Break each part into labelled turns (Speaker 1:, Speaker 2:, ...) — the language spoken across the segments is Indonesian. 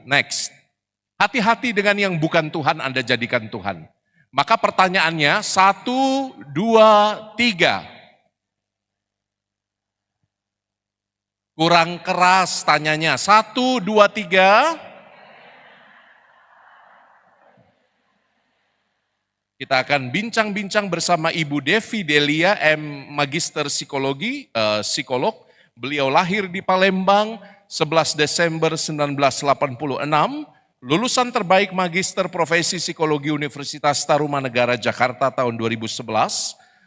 Speaker 1: Next. Hati-hati dengan yang bukan Tuhan Anda jadikan Tuhan. Maka pertanyaannya 1, 2, 3. Kurang keras tanyanya. 1, 2, 3. Kita akan bincang-bincang bersama Ibu Devi Delia, Magister Psikologi, psikolog. Beliau lahir di Palembang 11 Desember 1986, lulusan terbaik Magister Profesi Psikologi Universitas Tarumanegara Jakarta tahun 2011.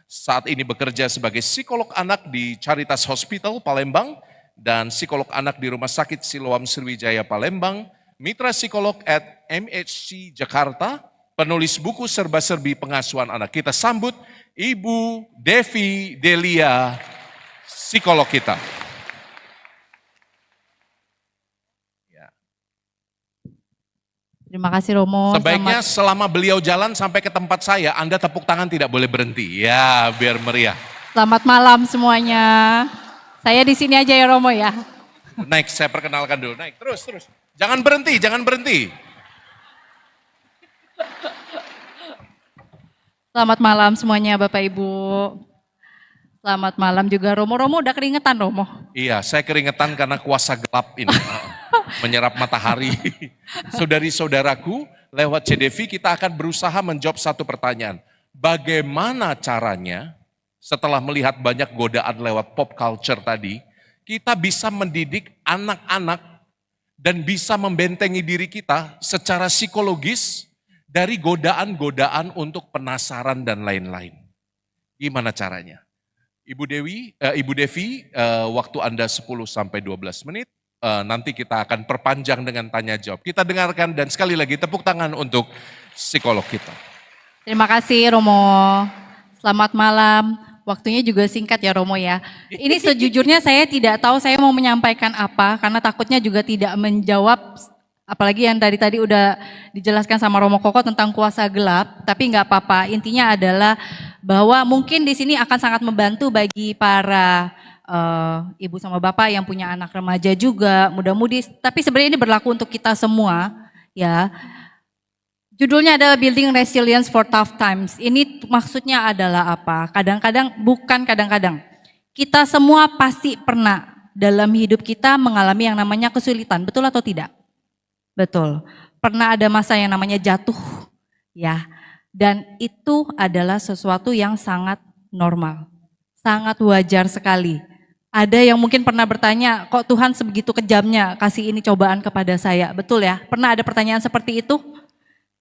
Speaker 1: Saat ini bekerja sebagai psikolog anak di Caritas Hospital Palembang dan psikolog anak di Rumah Sakit Siloam Sriwijaya Palembang, mitra psikolog at MHC Jakarta, penulis buku serba-serbi pengasuhan anak. Kita sambut Ibu Devi Delia, psikolog kita.
Speaker 2: Terima kasih Romo.
Speaker 1: Sebaiknya selama beliau jalan sampai ke tempat saya, Anda tepuk tangan tidak boleh berhenti. Ya, biar meriah.
Speaker 2: Selamat malam semuanya. Saya di sini aja ya Romo ya.
Speaker 1: Naik, saya perkenalkan dulu. Naik, terus. Jangan berhenti, jangan berhenti.
Speaker 2: Selamat malam semuanya Bapak Ibu. Selamat malam juga Romo. Romo udah keringetan Romo?
Speaker 1: Iya, saya keringetan karena kuasa gelap ini. Menyerap matahari. Saudari-saudaraku, lewat CDV kita akan berusaha menjawab satu pertanyaan. Bagaimana caranya setelah melihat banyak godaan lewat pop culture tadi, kita bisa mendidik anak-anak dan bisa membentengi diri kita secara psikologis dari godaan-godaan untuk penasaran dan lain-lain. Gimana caranya? Ibu Devi, waktu Anda 10-12 menit. Nanti kita akan perpanjang dengan tanya jawab. Kita dengarkan dan sekali lagi tepuk tangan untuk psikolog kita.
Speaker 2: Terima kasih Romo. Selamat malam. Waktunya juga singkat ya Romo ya. Ini sejujurnya saya tidak tahu saya mau menyampaikan apa karena takutnya juga tidak menjawab. Apalagi yang tadi udah dijelaskan sama Romo Koko tentang kuasa gelap. Tapi nggak apa-apa. Intinya adalah bahwa mungkin di sini akan sangat membantu bagi para ibu sama bapak yang punya anak remaja juga, muda-mudi, tapi sebenarnya ini berlaku untuk kita semua ya. Judulnya adalah Building Resilience for Tough Times. Ini maksudnya adalah apa? Kadang-kadang, kita semua pasti pernah dalam hidup kita mengalami yang namanya kesulitan, betul atau tidak? Betul. Pernah ada masa yang namanya jatuh ya. Dan itu adalah sesuatu yang sangat normal, sangat wajar sekali. Ada yang mungkin pernah bertanya, kok Tuhan sebegitu kejamnya kasih ini cobaan kepada saya? Betul ya? Pernah ada pertanyaan seperti itu?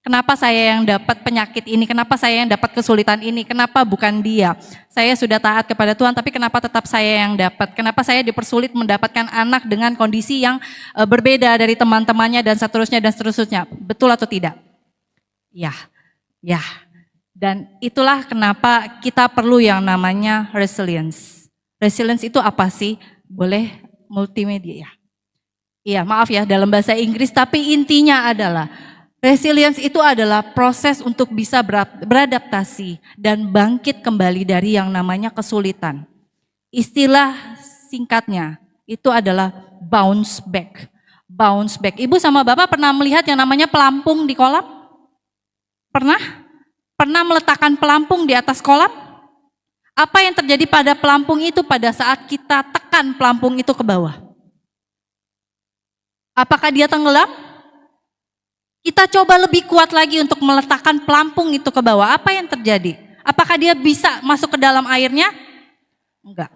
Speaker 2: Kenapa saya yang dapat penyakit ini? Kenapa saya yang dapat kesulitan ini? Kenapa bukan dia? Saya sudah taat kepada Tuhan, tapi kenapa tetap saya yang dapat? Kenapa saya dipersulit mendapatkan anak dengan kondisi yang berbeda dari teman-temannya dan seterusnya dan seterusnya? Betul atau tidak? Ya. Dan itulah kenapa kita perlu yang namanya resilience. Resilience itu apa sih? Boleh multimedia ya? Iya, maaf ya dalam bahasa Inggris, tapi intinya adalah resilience itu adalah proses untuk bisa beradaptasi dan bangkit kembali dari yang namanya kesulitan. Istilah singkatnya itu adalah bounce back. Bounce back. Ibu sama Bapak pernah melihat yang namanya pelampung di kolam? Pernah? Pernah meletakkan pelampung di atas kolam? Apa yang terjadi pada pelampung itu pada saat kita tekan pelampung itu ke bawah? Apakah dia tenggelam? Kita coba lebih kuat lagi untuk meletakkan pelampung itu ke bawah. Apa yang terjadi? Apakah dia bisa masuk ke dalam airnya? Enggak.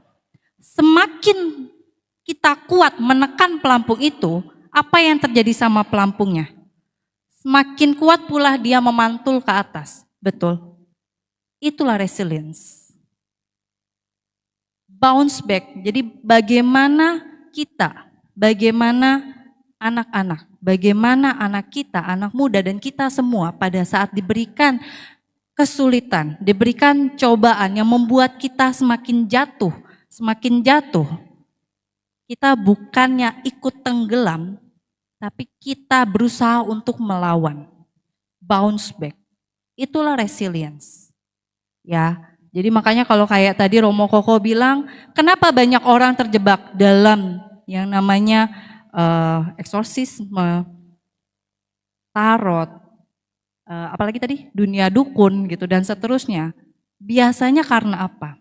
Speaker 2: Semakin kita kuat menekan pelampung itu, apa yang terjadi sama pelampungnya? Semakin kuat pula dia memantul ke atas. Betul. Itulah resilience. Bounce back. Jadi bagaimana kita, bagaimana anak-anak, bagaimana anak kita, anak muda dan kita semua pada saat diberikan kesulitan, diberikan cobaan yang membuat kita semakin jatuh. Kita bukannya ikut tenggelam, tapi kita berusaha untuk melawan. Bounce back. Itulah resilience. Ya. Jadi makanya kalau kayak tadi Romo Koko bilang, kenapa banyak orang terjebak dalam yang namanya eksorsisme, tarot, apalagi tadi dunia dukun gitu dan seterusnya. Biasanya karena apa?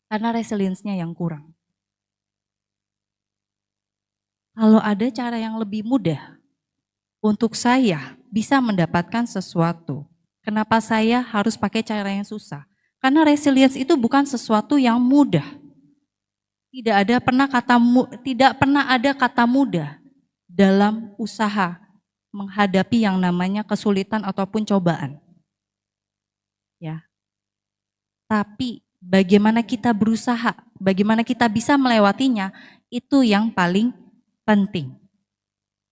Speaker 2: Karena resilience-nya yang kurang. Kalau ada cara yang lebih mudah untuk saya bisa mendapatkan sesuatu, kenapa saya harus pakai cara yang susah? Karena resilience itu bukan sesuatu yang mudah. Tidak pernah ada kata mudah dalam usaha menghadapi yang namanya kesulitan ataupun cobaan. Ya. Tapi bagaimana kita berusaha, bagaimana kita bisa melewatinya, itu yang paling penting.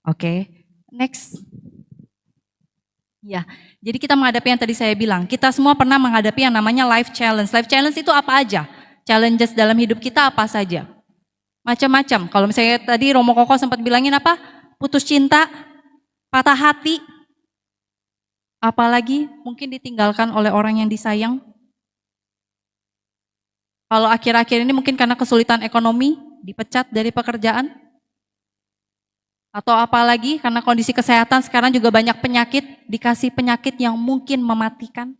Speaker 2: Oke, next. Ya, jadi kita menghadapi yang tadi saya bilang, kita semua pernah menghadapi yang namanya life challenge. Life challenge itu apa aja? Challenges dalam hidup kita apa saja? Macam-macam. Kalau misalnya tadi Romo Koko sempat bilangin apa? Putus cinta, patah hati, apalagi mungkin ditinggalkan oleh orang yang disayang. Kalau akhir-akhir ini mungkin karena kesulitan ekonomi, dipecat dari pekerjaan. Atau apalagi karena kondisi kesehatan sekarang juga banyak penyakit, dikasih penyakit yang mungkin mematikan.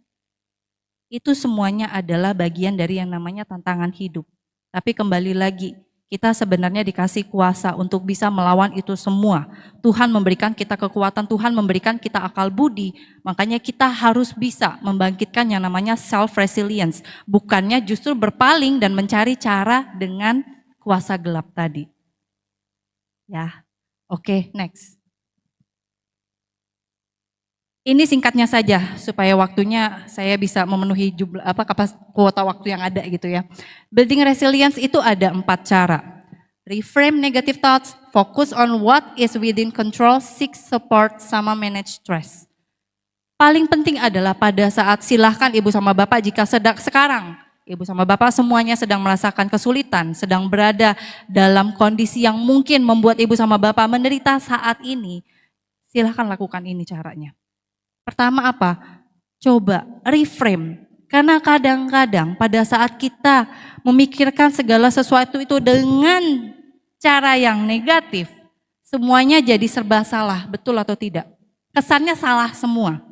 Speaker 2: Itu semuanya adalah bagian dari yang namanya tantangan hidup. Tapi kembali lagi, kita sebenarnya dikasih kuasa untuk bisa melawan itu semua. Tuhan memberikan kita kekuatan, Tuhan memberikan kita akal budi. Makanya kita harus bisa membangkitkan yang namanya self-resilience. Bukannya justru berpaling dan mencari cara dengan kuasa gelap tadi. Ya. Oke, next. Ini singkatnya saja supaya waktunya saya bisa memenuhi kuota waktu yang ada gitu ya. Building resilience itu ada 4 cara. Reframe negative thoughts, focus on what is within control, seek support, sama manage stress. Paling penting adalah pada saat silahkan ibu sama bapak jika sekarang ibu sama bapak semuanya sedang merasakan kesulitan, sedang berada dalam kondisi yang mungkin membuat ibu sama bapak menderita saat ini. Silahkan lakukan ini caranya. Pertama apa? Coba reframe. Karena kadang-kadang pada saat kita memikirkan segala sesuatu itu dengan cara yang negatif, semuanya jadi serba salah, betul atau tidak? Kesannya salah semua.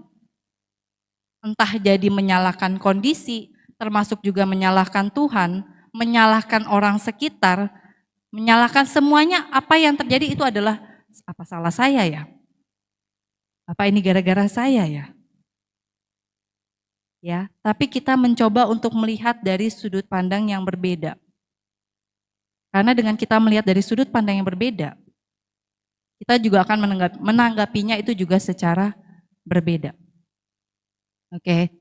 Speaker 2: Entah jadi menyalahkan kondisi, termasuk juga menyalahkan Tuhan, menyalahkan orang sekitar, menyalahkan semuanya. Apa yang terjadi itu adalah, apa salah saya ya? Apa ini gara-gara saya ya? Ya, tapi kita mencoba untuk melihat dari sudut pandang yang berbeda. Karena dengan kita melihat dari sudut pandang yang berbeda, kita juga akan menanggapinya itu juga secara berbeda. Oke,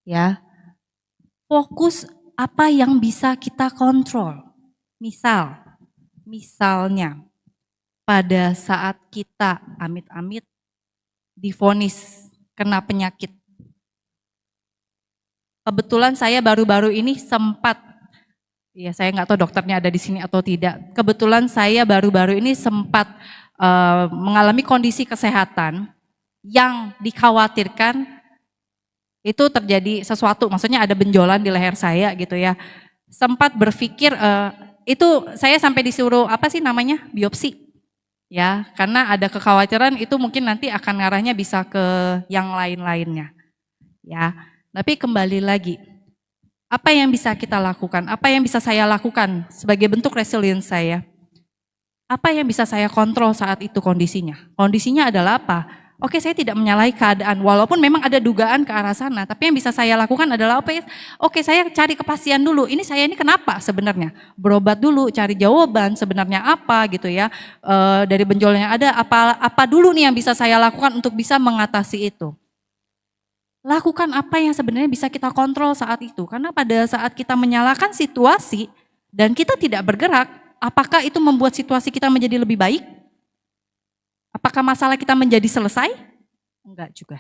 Speaker 2: ya. Fokus apa yang bisa kita kontrol. Misalnya pada saat kita amit-amit divonis kena penyakit. Kebetulan saya baru-baru ini sempat, ya saya nggak tahu dokternya ada di sini atau tidak. Kebetulan saya baru-baru ini sempat mengalami kondisi kesehatan yang dikhawatirkan itu terjadi sesuatu, maksudnya ada benjolan di leher saya gitu ya. Sempat berpikir itu saya sampai disuruh biopsi. Ya, karena ada kekhawatiran itu mungkin nanti akan ngarahnya bisa ke yang lain-lainnya. Ya, tapi kembali lagi, apa yang bisa kita lakukan? Apa yang bisa saya lakukan sebagai bentuk resilience saya? Apa yang bisa saya kontrol saat itu kondisinya? Kondisinya adalah apa? Oke, saya tidak menyalahi keadaan, walaupun memang ada dugaan ke arah sana, tapi yang bisa saya lakukan adalah oke, saya cari kepastian dulu, ini saya ini kenapa sebenarnya? Berobat dulu, cari jawaban sebenarnya apa gitu ya, dari benjolan yang ada, apa dulu nih yang bisa saya lakukan untuk bisa mengatasi itu. Lakukan apa yang sebenarnya bisa kita kontrol saat itu, karena pada saat kita menyalahkan situasi dan kita tidak bergerak, apakah itu membuat situasi kita menjadi lebih baik? Apakah masalah kita menjadi selesai? Enggak juga.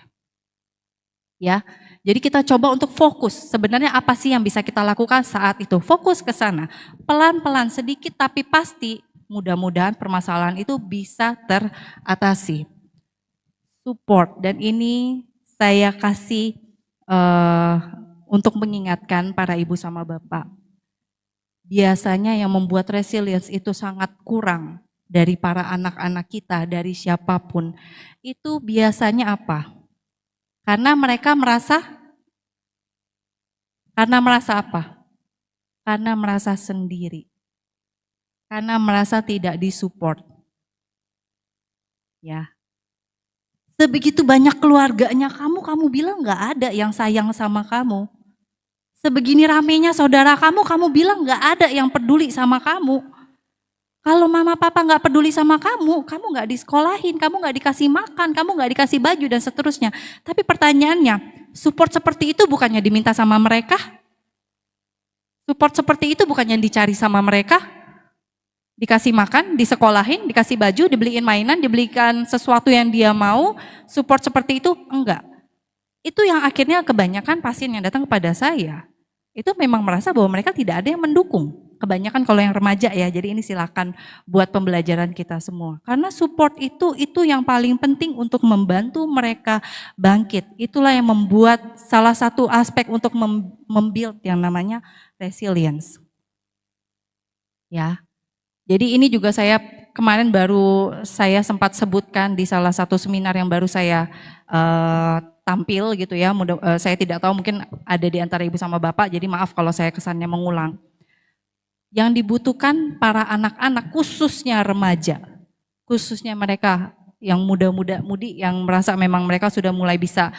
Speaker 2: Ya, jadi kita coba untuk fokus. Sebenarnya apa sih yang bisa kita lakukan saat itu? Fokus ke sana. Pelan-pelan sedikit tapi pasti mudah-mudahan permasalahan itu bisa teratasi. Support, dan ini saya kasih untuk mengingatkan para ibu sama bapak. Biasanya yang membuat resilience itu sangat kurang dari para anak-anak kita, dari siapapun, itu biasanya apa? Karena mereka merasa apa? Karena merasa sendiri. Karena merasa tidak disupport. Ya. Sebegitu banyak keluarganya kamu bilang nggak ada yang sayang sama kamu. Sebegini ramenya saudara kamu bilang nggak ada yang peduli sama kamu. Kalau mama papa nggak peduli sama kamu nggak disekolahin, kamu nggak dikasih makan, kamu nggak dikasih baju dan seterusnya. Tapi pertanyaannya, support seperti itu bukannya diminta sama mereka? Support seperti itu bukannya dicari sama mereka? Dikasih makan, disekolahin, dikasih baju, dibeliin mainan, dibelikan sesuatu yang dia mau, support seperti itu enggak. Itu yang akhirnya kebanyakan pasien yang datang kepada saya, itu memang merasa bahwa mereka tidak ada yang mendukung. Kebanyakan kalau yang remaja ya, jadi ini silakan buat pembelajaran kita semua. Karena support itu yang paling penting untuk membantu mereka bangkit. Itulah yang membuat salah satu aspek untuk membuild yang namanya resilience. Ya. Jadi ini juga saya kemarin baru saya sempat sebutkan di salah satu seminar yang baru saya tampil gitu ya. Saya tidak tahu mungkin ada di antara ibu sama bapak, jadi maaf kalau saya kesannya mengulang. Yang dibutuhkan para anak-anak khususnya remaja, khususnya mereka yang muda-mudi yang merasa memang mereka sudah mulai bisa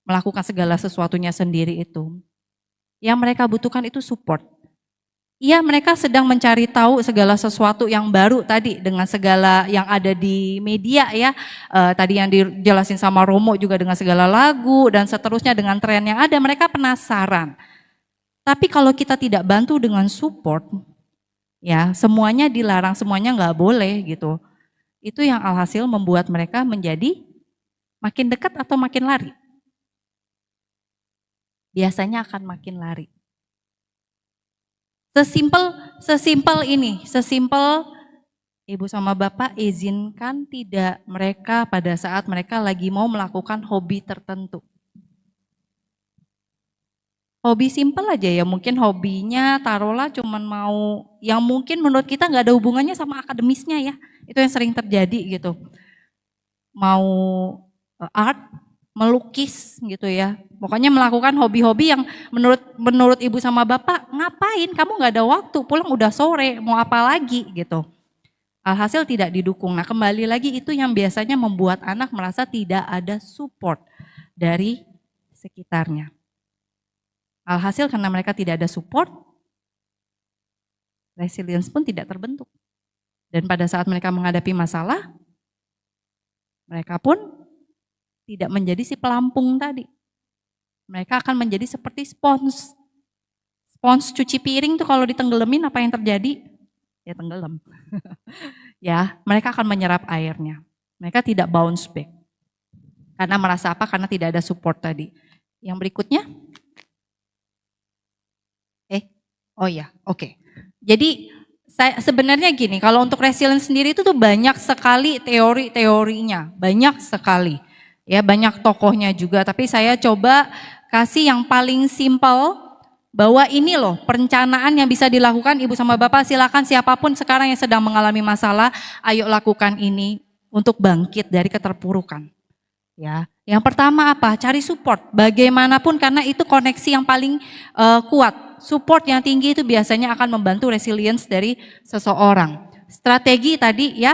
Speaker 2: melakukan segala sesuatunya sendiri itu. Yang mereka butuhkan itu support. Iya, mereka sedang mencari tahu segala sesuatu yang baru tadi dengan segala yang ada di media ya. Tadi yang dijelasin sama Romo juga dengan segala lagu dan seterusnya dengan tren yang ada, mereka penasaran. Tapi kalau kita tidak bantu dengan support, ya semuanya dilarang, semuanya nggak boleh gitu. Itu yang alhasil membuat mereka menjadi makin dekat atau makin lari. Biasanya akan makin lari. Sesimpel ini, sesimpel ibu sama bapak izinkan tidak mereka pada saat mereka lagi mau melakukan hobi tertentu. Hobi simpel aja ya, mungkin hobinya taruhlah cuman mau, yang mungkin menurut kita nggak ada hubungannya sama akademisnya ya, itu yang sering terjadi gitu. Mau art, melukis gitu ya. Pokoknya melakukan hobi-hobi yang menurut ibu sama bapak, ngapain kamu nggak ada waktu, pulang udah sore, mau apa lagi gitu. Alhasil tidak didukung. Nah kembali lagi itu yang biasanya membuat anak merasa tidak ada support dari sekitarnya. Alhasil karena mereka tidak ada support, resilience pun tidak terbentuk. Dan pada saat mereka menghadapi masalah, mereka pun tidak menjadi si pelampung tadi. Mereka akan menjadi seperti spons. Spons cuci piring tuh kalau ditenggelamin apa yang terjadi? Ya tenggelam. Ya, mereka akan menyerap airnya. Mereka tidak bounce back. Karena merasa apa? Karena tidak ada support tadi. Yang berikutnya. Oh ya, oke. Jadi sebenarnya gini, kalau untuk resilience sendiri itu tuh banyak sekali teori-teorinya, banyak sekali. Ya, banyak tokohnya juga, tapi saya coba kasih yang paling simpel bahwa ini loh perencanaan yang bisa dilakukan ibu sama bapak, silakan siapapun sekarang yang sedang mengalami masalah, ayo lakukan ini untuk bangkit dari keterpurukan. Ya, yang pertama apa? Cari support. Bagaimanapun karena itu koneksi yang paling kuat. Support yang tinggi itu biasanya akan membantu resilience dari seseorang. Strategi tadi ya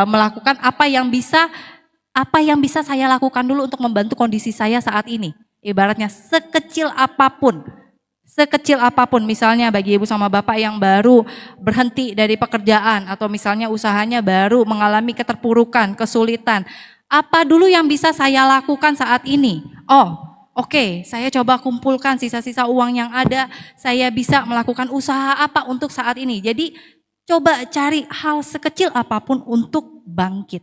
Speaker 2: melakukan apa yang bisa saya lakukan dulu untuk membantu kondisi saya saat ini. Ibaratnya sekecil apapun misalnya bagi ibu sama bapak yang baru berhenti dari pekerjaan atau misalnya usahanya baru mengalami keterpurukan, kesulitan. Apa dulu yang bisa saya lakukan saat ini? Oke, saya coba kumpulkan sisa-sisa uang yang ada, saya bisa melakukan usaha apa untuk saat ini. Jadi coba cari hal sekecil apapun untuk bangkit.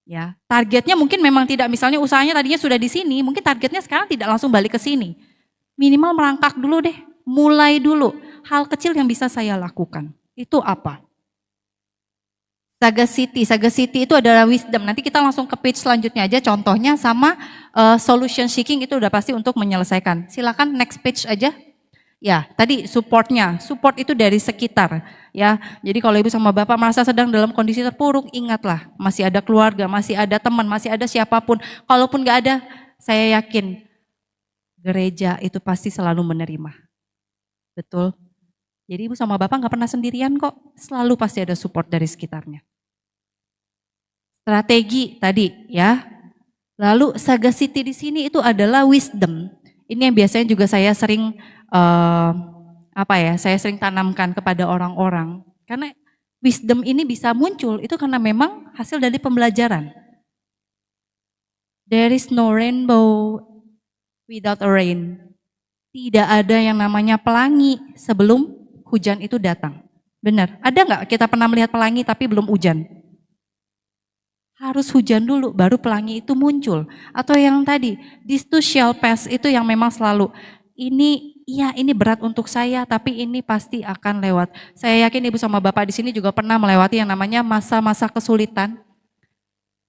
Speaker 2: Ya, targetnya mungkin memang tidak, misalnya usahanya tadinya sudah di sini, mungkin targetnya sekarang tidak langsung balik ke sini. Minimal merangkak dulu deh, mulai dulu. Hal kecil yang bisa saya lakukan, itu apa? Sagacity itu adalah wisdom. Nanti kita langsung ke page selanjutnya aja contohnya sama solution seeking itu udah pasti untuk menyelesaikan. Silakan next page aja. Ya, tadi supportnya, support itu dari sekitar ya. Jadi kalau ibu sama bapak merasa sedang dalam kondisi terpuruk, ingatlah masih ada keluarga, masih ada teman, masih ada siapapun. Kalaupun nggak ada, saya yakin gereja itu pasti selalu menerima. Betul. Jadi ibu sama bapak nggak pernah sendirian kok, selalu pasti ada support dari sekitarnya. Strategi tadi ya. Lalu sagacity di sini itu adalah wisdom. Ini yang biasanya juga saya sering saya sering tanamkan kepada orang-orang. Karena wisdom ini bisa muncul itu karena memang hasil dari pembelajaran. There is no rainbow without a rain. Tidak ada yang namanya pelangi sebelum hujan itu datang. Benar, ada nggak kita pernah melihat pelangi tapi belum hujan? Harus hujan dulu, baru pelangi itu muncul. Atau yang tadi, this too shall pass, itu yang memang selalu, ini berat untuk saya, tapi ini pasti akan lewat. Saya yakin ibu sama bapak di sini juga pernah melewati yang namanya masa-masa kesulitan.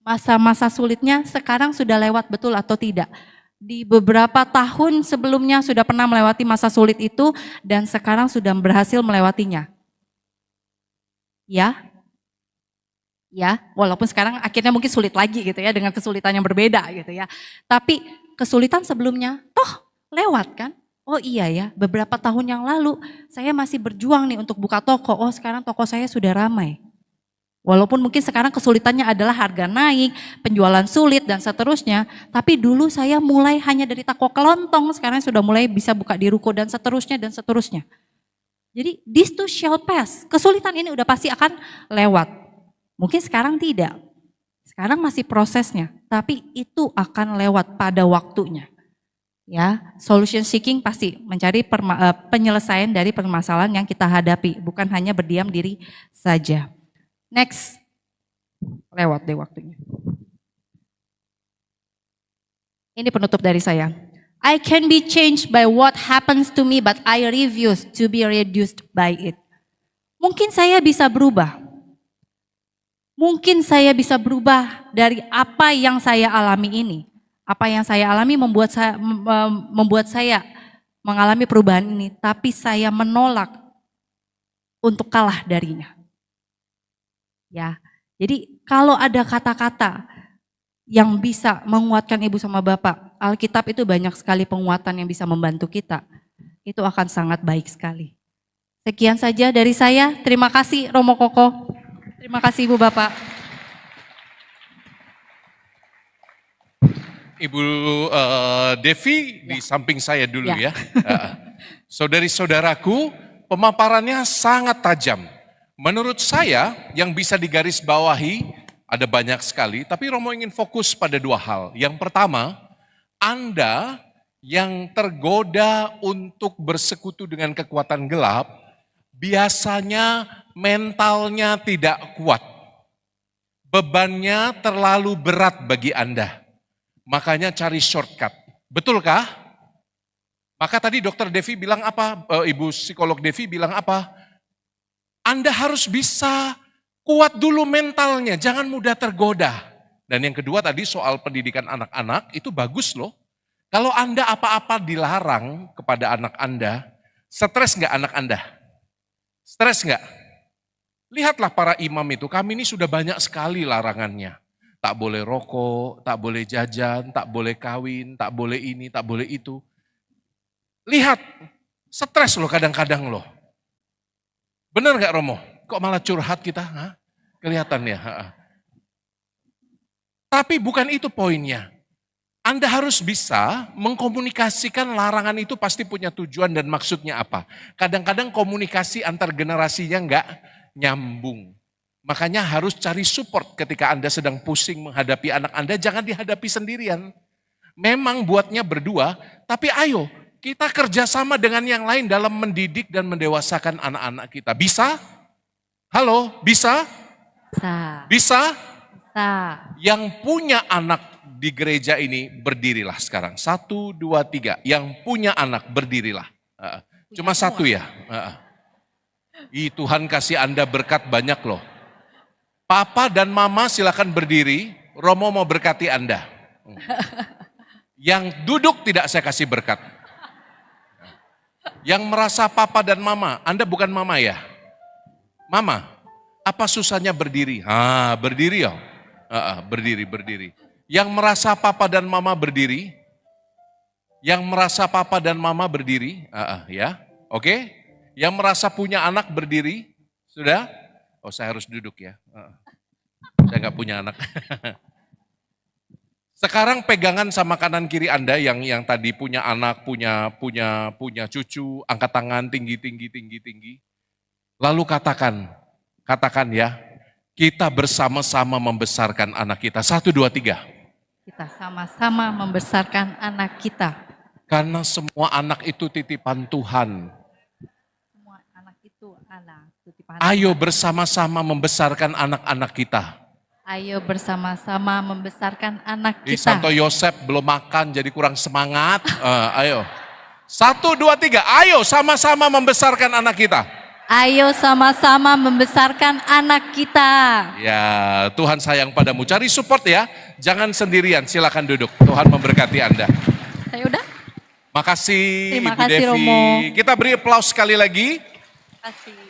Speaker 2: Masa-masa sulitnya sekarang sudah lewat betul atau tidak? Di beberapa tahun sebelumnya sudah pernah melewati masa sulit itu, dan sekarang sudah berhasil melewatinya. Ya, walaupun sekarang akhirnya mungkin sulit lagi gitu ya, dengan kesulitan yang berbeda gitu ya. Tapi kesulitan sebelumnya toh lewat kan? Oh iya ya, beberapa tahun yang lalu saya masih berjuang nih untuk buka toko. Oh sekarang toko saya sudah ramai. Walaupun mungkin sekarang kesulitannya adalah harga naik, penjualan sulit dan seterusnya. Tapi dulu saya mulai hanya dari toko kelontong, sekarang sudah mulai bisa buka di ruko dan seterusnya dan seterusnya. Jadi this too shall pass, kesulitan ini udah pasti akan lewat. Mungkin sekarang tidak, sekarang masih prosesnya, tapi itu akan lewat pada waktunya. Ya, solution seeking pasti mencari penyelesaian dari permasalahan yang kita hadapi, bukan hanya berdiam diri saja. Next, lewat deh waktunya. Ini penutup dari saya. I can be changed by what happens to me, but I refuse to be reduced by it. Mungkin saya bisa berubah. Mungkin saya bisa berubah dari apa yang saya alami ini. Apa yang saya alami membuat saya mengalami perubahan ini. Tapi saya menolak untuk kalah darinya. Ya, jadi kalau ada kata-kata yang bisa menguatkan ibu sama bapak, Alkitab itu banyak sekali penguatan yang bisa membantu kita. Itu akan sangat baik sekali. Sekian saja dari saya. Terima kasih Romo Koko. Terima kasih Ibu Bapak.
Speaker 1: Ibu Devi di samping saya dulu ya. Saudari-saudaraku, pemaparannya sangat tajam. Menurut saya yang bisa digarisbawahi ada banyak sekali, tapi Romo ingin fokus pada dua hal. Yang pertama, Anda yang tergoda untuk bersekutu dengan kekuatan gelap, biasanya mentalnya tidak kuat. Bebannya terlalu berat bagi Anda. Makanya cari shortcut. Betulkah? Maka tadi Dokter Devi bilang apa? Ibu psikolog Devi bilang apa? Anda harus bisa kuat dulu mentalnya, jangan mudah tergoda. Dan yang kedua tadi soal pendidikan anak-anak, itu bagus loh. Kalau Anda apa-apa dilarang kepada anak Anda, stres nggak anak Anda? Stres nggak? Lihatlah para imam itu, kami ini sudah banyak sekali larangannya. Tak boleh rokok, tak boleh jajan, tak boleh kawin, tak boleh ini, tak boleh itu. Lihat, stres loh kadang-kadang loh. Benar nggak Romo? Kok malah curhat kita? Hah? Kelihatan ya. Tapi bukan itu poinnya. Anda harus bisa mengkomunikasikan larangan itu pasti punya tujuan dan maksudnya apa. Kadang-kadang komunikasi antar generasinya nggak nyambung. Makanya harus cari support ketika Anda sedang pusing menghadapi anak Anda, jangan dihadapi sendirian. Memang buatnya berdua, tapi ayo kita kerjasama dengan yang lain dalam mendidik dan mendewasakan anak-anak kita. Bisa? Halo, bisa?
Speaker 2: Bisa.
Speaker 1: Bisa?
Speaker 2: Bisa.
Speaker 1: Yang punya anak di gereja ini berdirilah sekarang. 1, 2, 3. Yang punya anak berdirilah. Cuma satu ya. Tuhan kasih Anda berkat banyak loh. Papa dan Mama silakan berdiri. Romo mau berkati Anda. Yang duduk tidak saya kasih berkat. Yang merasa papa dan mama, Anda bukan mama ya? Mama, apa susahnya berdiri? Berdiri ya? Berdiri. Yang merasa papa dan mama berdiri? Yang merasa papa dan mama berdiri? Ya, oke? Yang merasa punya anak berdiri? Sudah? Oh, saya harus duduk ya. Saya nggak punya anak. Sekarang pegangan sama kanan kiri Anda yang tadi punya anak, punya cucu, angkat tangan tinggi. Lalu katakan ya, kita bersama-sama membesarkan anak kita. 1, 2, 3.
Speaker 2: Kita sama-sama membesarkan anak kita.
Speaker 1: Karena semua anak itu titipan Tuhan.
Speaker 2: Semua anak itu anak titipan.
Speaker 1: Ayo bersama-sama membesarkan anak-anak kita.
Speaker 2: Ayo bersama-sama membesarkan anak kita.
Speaker 1: Santo Yosef belum makan jadi kurang semangat. Ayo. 1, 2, 3. Ayo sama-sama membesarkan anak kita.
Speaker 2: Ayo sama-sama membesarkan anak kita.
Speaker 1: Ya, Tuhan sayang padamu. Cari support ya. Jangan sendirian. Silakan duduk. Tuhan memberkati Anda.
Speaker 2: Saya udah.
Speaker 1: Makasih
Speaker 2: Terima
Speaker 1: Ibu
Speaker 2: kasih,
Speaker 1: Devi.
Speaker 2: Romo.
Speaker 1: Kita beri aplaus sekali lagi.
Speaker 2: Terima kasih.